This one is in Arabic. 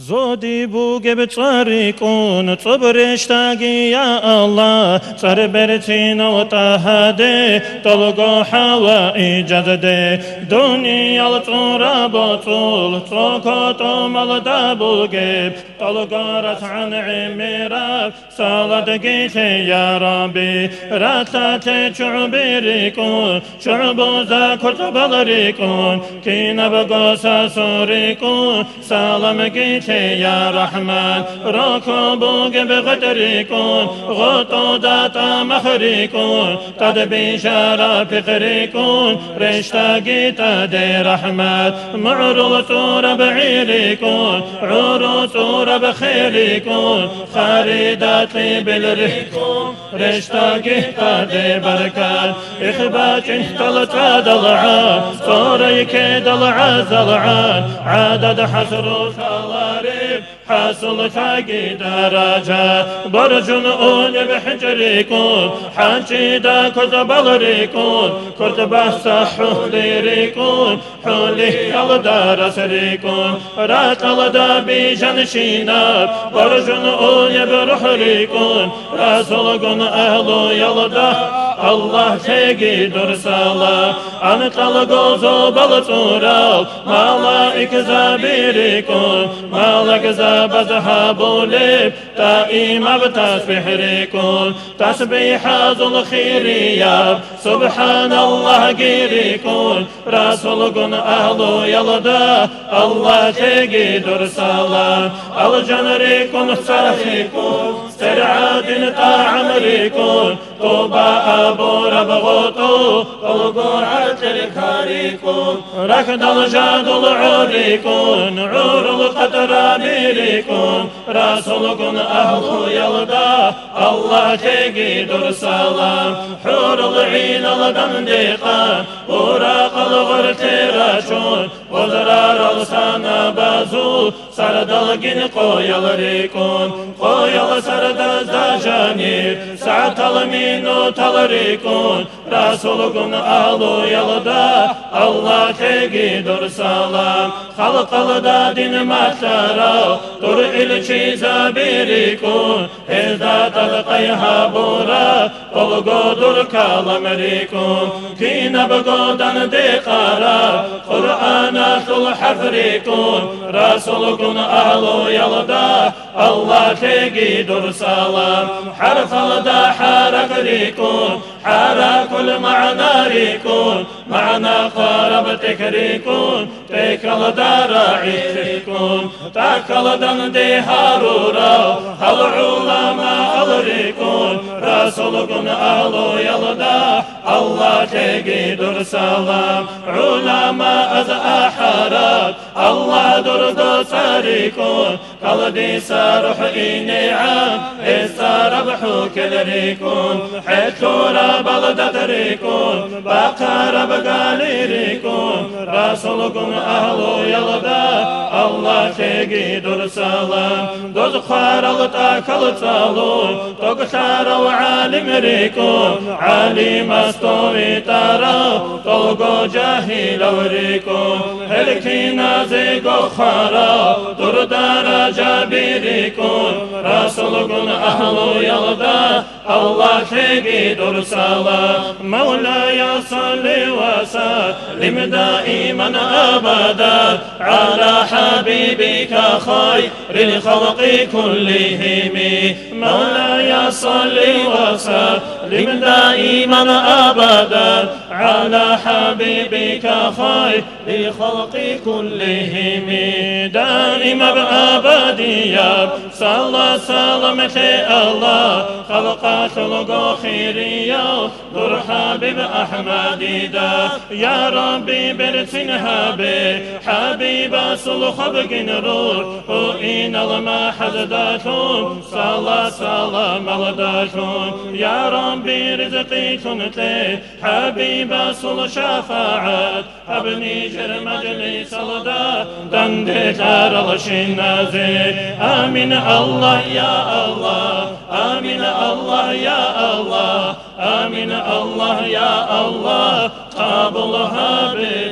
زودی بوگه به طریقون صبرشتاگی یا الله سر برتین و تهده طلقو حوا ایجاده دنیا لطورا بطول طرقاتو ملدا بوگه طلقو رسعن عمیرا سالدگیت یا ربی راتات شعبی ریکون شعبو زاکرت بلریکون کین بگوسا سوریکون سالمگیت يا رحمن ركوبوك بقدركم غطو داتا مخريكم تدبي شارع فقريكم رشتاقي تدي رحمن معرض طور بعيركم عروض طور بخيركم خاردات بالريكم رشتاقي تدي بركات إخبات تلتا دلعا صوريك دلعا زلعا عدد حسر حاصل تاقي درجة برجن أون بحجريكم حاجي دا كذب الريكم كرت بحسح حوليريكم حولي يلدار سريكم رات الدا بيجن شينا برجن أون بروحريكم رسولكم أهلو يلدا الله تيجي درسالا أنت الغوزو بلطورال مالائك زابيريكم مالك زاب ذهبوا لب تائما بتسبيحكم تسبيح ذو الخيرية سبحان الله غيركم رسولكم أهل يلدا الله تيجي درسالا الجنريكم سرحيكم سرعاد تعمريكم طوبى أبو ربغوتو طلقوا عتر خاريكم ركض الجاد العوريكم عور القطر بيريكم رسولكم أهل يلدا الله تيجي درسالا حور العين الدندقة وراق الغرتراشون وزرار السنة بازو سرد الجن قويل ريكم قويل سرد الزجانير ساعة المينو تلريكم رسولكم أهل يلدا الله تيجي درسالا خلق الدادين ماترا در إلشي زابيريكم إذا تلقيها بورا قلقو در كالمريكم كين بقودان ديقارا قرآن الحفريكم رسولكم أهل يلدا الله تيجي درسالا حرف الدا حرك ريكم حرك المعنى ريكم معنى قارب تكريكم تيكال دارعي ريكم تاكال دن دي هارورا هل علماء الريكم رسولكم أهل يلدا الله تيجي درسالا علماء از أحرات الله درد ساريكم قلدي سارح إنعام استربحوا كلريكم حتورا بلدة ريكم بقرب قاليريكم رسولكم أهل يلدا الله تيجي درسالا دوز خارل تاكل تالو تقشار وعالم ريكم عالم استوي تارا طلقو جاهل وريكم هلكي نازيقو خارا دردار جابيريكم رسولكم أهل يلدا الله تيجي درسالا مولاي صل وسلم دائما أبدا على حبيبك خير الخلق كلهم مولاي صل وسلم دائما أبدا على حبيبك خير الخلق كلهم دائما بأبدية صلى سلامة الله خلق خلق خيرية در حبيب أحمد دا يا ربي برسن حبيب صلح بجنرور وإن الما حزداتهم صلى سلام الداتهم يا ربي رزقي كنتي حبيب صلح شفاعات ابني جر مجلس الدا دند تار الشنازي آمين الله يا الله آمين الله يا الله آمين الله يا الله قابلها به